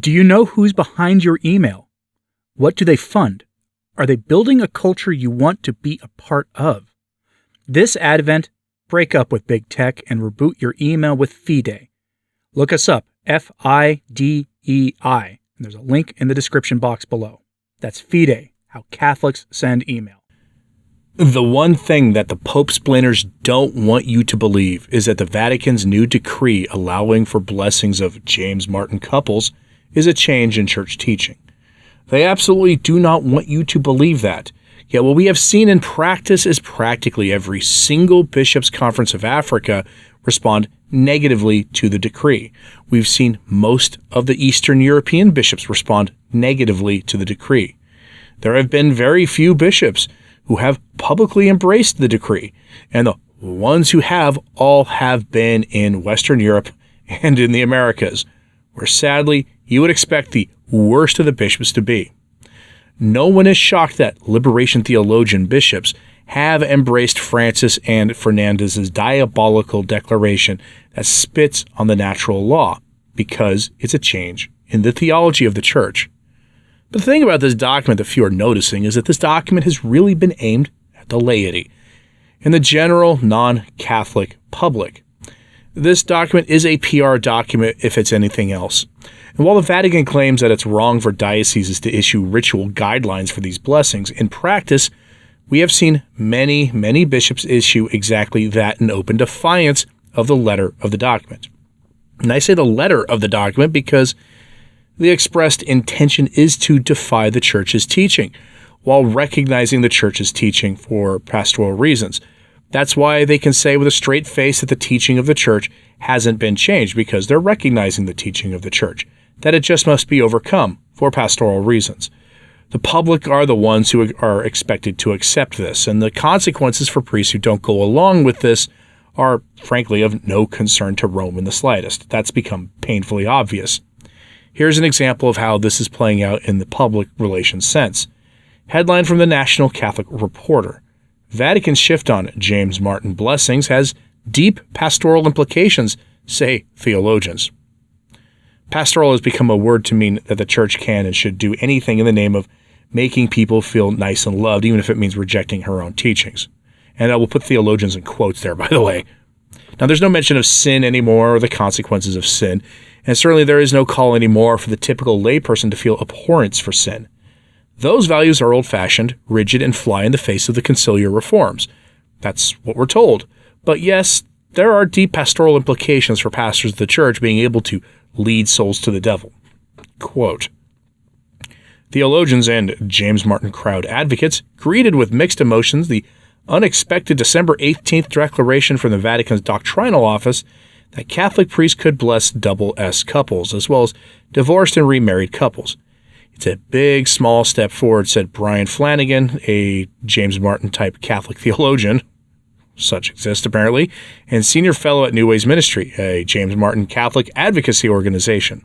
Do you know who's behind your email? What do they fund? Are they building a culture you want to be a part of? This Advent, break up with big tech and reboot your email with Fidei. Look us up, Fidei, and there's a link in the description box below. That's Fidei, how Catholics send email. The one thing that the Pope splainers don't want you to believe is that the Vatican's new decree allowing for blessings of James Martin couples is a change in church teaching. They absolutely do not want you to believe that. Yet what we have seen in practice is practically every single Bishops' Conference of Africa respond negatively to the decree. We've seen most of the Eastern European bishops respond negatively to the decree. There have been very few bishops who have publicly embraced the decree, and the ones who have all have been in Western Europe and in the Americas, where sadly you would expect the worst of the bishops to be. No one is shocked that liberation theologian bishops have embraced Francis and Fernandez's diabolical declaration that spits on the natural law, because it's a change in the theology of the church. But the thing about this document that few are noticing is that this document has really been aimed at the laity and the general non-Catholic public. This document is a PR document if it's anything else. And while the Vatican claims that it's wrong for dioceses to issue ritual guidelines for these blessings, in practice, we have seen many bishops issue exactly that in open defiance of the letter of the document. And I say the letter of the document because the expressed intention is to defy the Church's teaching, while recognizing the Church's teaching for pastoral reasons. That's why they can say with a straight face that the teaching of the Church hasn't been changed, because they're recognizing the teaching of the Church, that it just must be overcome for pastoral reasons. The public are the ones who are expected to accept this, and the consequences for priests who don't go along with this are, frankly, of no concern to Rome in the slightest. That's become painfully obvious. Here's an example of how this is playing out in the public relations sense. Headline from the National Catholic Reporter: Vatican's shift on James Martin blessings has deep pastoral implications, say theologians. Pastoral has become a word to mean that the Church can and should do anything in the name of making people feel nice and loved, even if it means rejecting her own teachings. And I will put theologians in quotes there, by the way. Now, there's no mention of sin anymore or the consequences of sin, and certainly there is no call anymore for the typical layperson to feel abhorrence for sin. Those values are old-fashioned, rigid, and fly in the face of the conciliar reforms. That's what we're told. But yes, there are deep pastoral implications for pastors of the Church being able to lead souls to the devil. Quote, theologians and James Martin crowd advocates greeted with mixed emotions the unexpected December 18th declaration from the Vatican's doctrinal office that Catholic priests could bless double S couples, as well as divorced and remarried couples. It's a big, small step forward, said Brian Flanagan, a James Martin-type Catholic theologian, such exists apparently, and senior fellow at New Ways Ministry, a James Martin Catholic advocacy organization.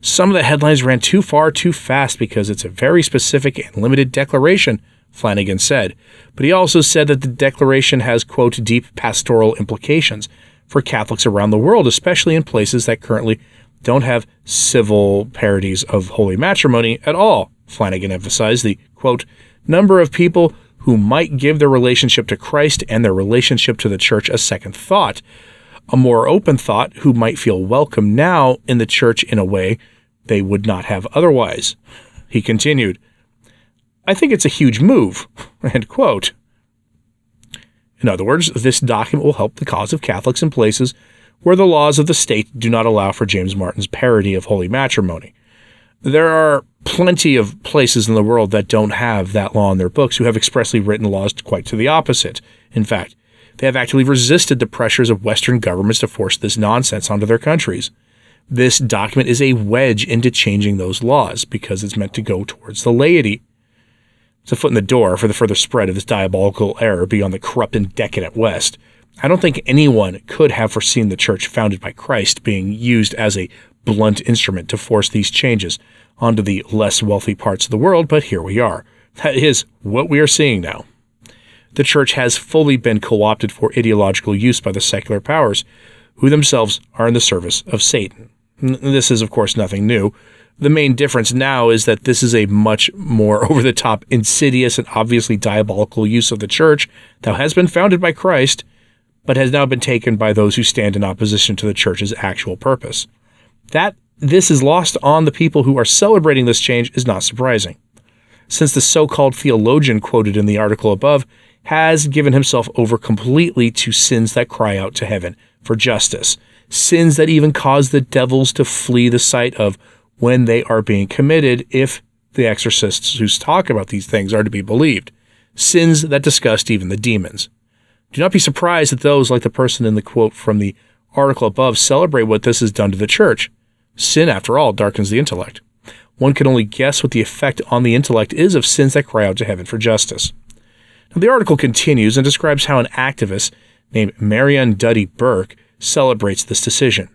Some of the headlines ran too far too fast because it's a very specific and limited declaration, Flanagan said, but he also said that the declaration has, quote, deep pastoral implications for Catholics around the world, especially in places that currently don't have civil parodies of holy matrimony at all. Flanagan emphasized the, quote, number of people who might give their relationship to Christ and their relationship to the Church a second thought, a more open thought, who might feel welcome now in the Church in a way they would not have otherwise. He continued, I think it's a huge move, end quote. In other words, this document will help the cause of Catholics in places where the laws of the state do not allow for James Martin's parody of holy matrimony. There are plenty of places in the world that don't have that law in their books who have expressly written laws quite to the opposite. In fact, they have actively resisted the pressures of Western governments to force this nonsense onto their countries. This document is a wedge into changing those laws because it's meant to go towards the laity. It's a foot in the door for the further spread of this diabolical error beyond the corrupt and decadent West. I don't think anyone could have foreseen the Church founded by Christ being used as a blunt instrument to force these changes onto the less wealthy parts of the world, but here we are. That is what we are seeing now. The Church has fully been co-opted for ideological use by the secular powers, who themselves are in the service of Satan. This is, of course, nothing new. The main difference now is that this is a much more over-the-top, insidious, and obviously diabolical use of the church that has been founded by Christ, but has now been taken by those who stand in opposition to the church's actual purpose. That this is lost on the people who are celebrating this change is not surprising, since the so-called theologian quoted in the article above has given himself over completely to sins that cry out to heaven for justice, sins that even cause the devils to flee the sight of when they are being committed, if the exorcists who talk about these things are to be believed, sins that disgust even the demons. Do not be surprised that those, like the person in the quote from the article above, celebrate what this has done to the church. Sin, after all, darkens the intellect. One can only guess what the effect on the intellect is of sins that cry out to heaven for justice. Now, the article continues and describes how an activist named Marianne Duddy Burke celebrates this decision,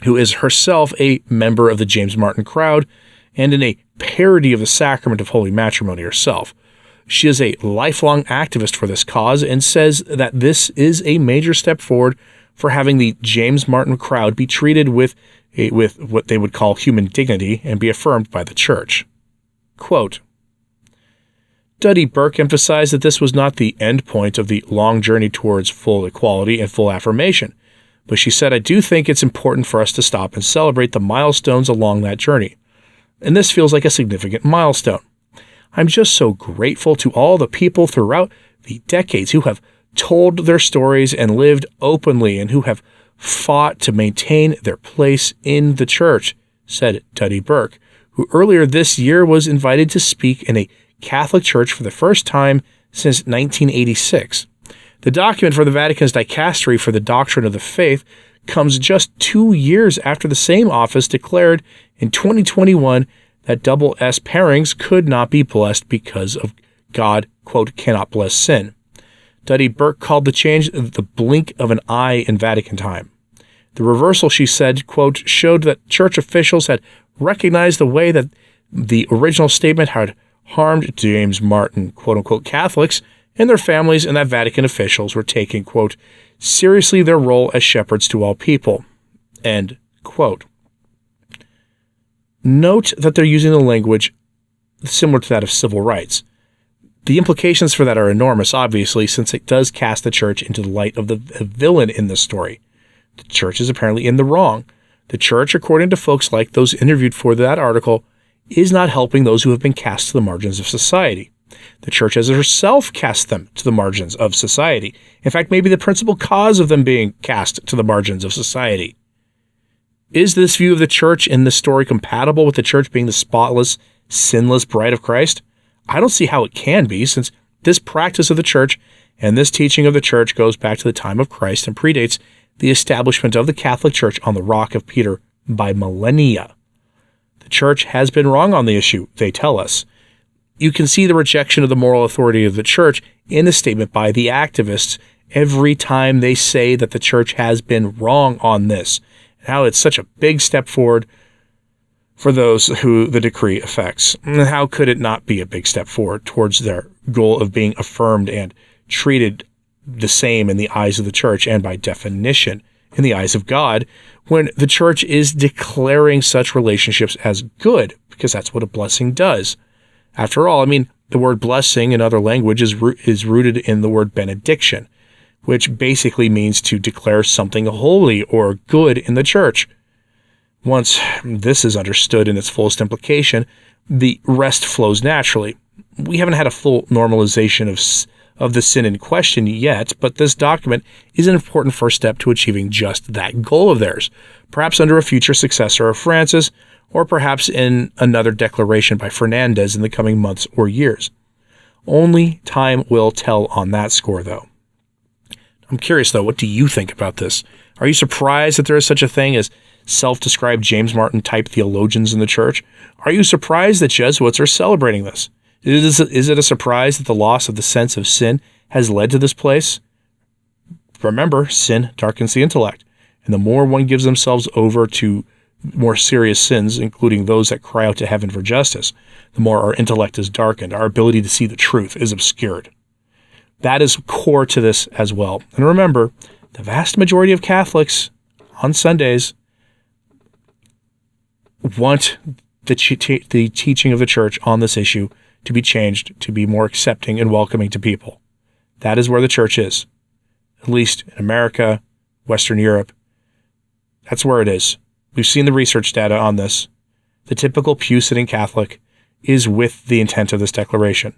who is herself a member of the James Martin crowd and in a parody of the sacrament of holy matrimony herself. She is a lifelong activist for this cause and says that this is a major step forward for having the James Martin crowd be treated with what they would call human dignity and be affirmed by the church. Quote, Duddy Burke emphasized that this was not the end point of the long journey towards full equality and full affirmation, but she said, I do think it's important for us to stop and celebrate the milestones along that journey. And this feels like a significant milestone. I'm just so grateful to all the people throughout the decades who have told their stories and lived openly and who have fought to maintain their place in the church, said Duddy Burke, who earlier this year was invited to speak in a Catholic church for the first time since 1986. The document for the Vatican's Dicastery for the Doctrine of the Faith comes just 2 years after the same office declared in 2021 that double S pairings could not be blessed because of God, quote, cannot bless sin. Duddy Burke called the change the blink of an eye in Vatican time. The reversal, she said, quote, showed that church officials had recognized the way that the original statement had harmed James Martin, quote unquote, Catholics and their families, and that Vatican officials were taking, quote, seriously their role as shepherds to all people, end quote. Note that they're using the language similar to that of civil rights. The implications for that are enormous, obviously, since it does cast the church into the light of the villain in this story. The church is apparently in the wrong. The church, according to folks like those interviewed for that article, is not helping those who have been cast to the margins of society. The church has herself cast them to the margins of society. In fact, maybe the principal cause of them being cast to the margins of society. Is this view of the church in this story compatible with the church being the spotless, sinless bride of Christ? I don't see how it can be, since this practice of the church and this teaching of the church goes back to the time of Christ and predates the establishment of the Catholic Church on the Rock of Peter by millennia. The church has been wrong on the issue, they tell us. You can see the rejection of the moral authority of the church in the statement by the activists every time they say that the church has been wrong on this, and how it's such a big step forward for those who the decree affects. And how could it not be a big step forward towards their goal of being affirmed and treated the same in the eyes of the church and by definition in the eyes of God, when the church is declaring such relationships as good, because that's what a blessing does. After all, the word blessing in other language is rooted in the word benediction, which basically means to declare something holy or good in the church. Once this is understood in its fullest implication, the rest flows naturally. We haven't had a full normalization of the sin in question yet, but this document is an important first step to achieving just that goal of theirs, perhaps under a future successor of Francis, or perhaps in another declaration by Fernandez in the coming months or years. Only time will tell on that score, though. I'm curious, though, what do you think about this? Are you surprised that there is such a thing as self-described James Martin-type theologians in the church? Are you surprised that Jesuits are celebrating this? Is it a surprise that the loss of the sense of sin has led to this place? Remember, sin darkens the intellect, and the more one gives themselves over to more serious sins, including those that cry out to heaven for justice, the more our intellect is darkened, our ability to see the truth is obscured. That is core to this as well. And remember, the vast majority of Catholics on Sundays want the teaching of the church on this issue to be changed, to be more accepting and welcoming to people. That is where the church is, at least in America, Western Europe. That's where it is. We've seen the research data on this. The typical pew-sitting Catholic is with the intent of this declaration.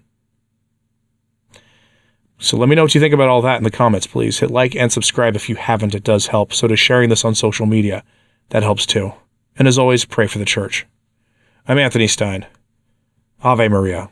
So let me know what you think about all that in the comments, please. Hit like and subscribe if you haven't. It does help. So does sharing this on social media. That helps too. And as always, pray for the church. I'm Anthony Stine. Ave Maria.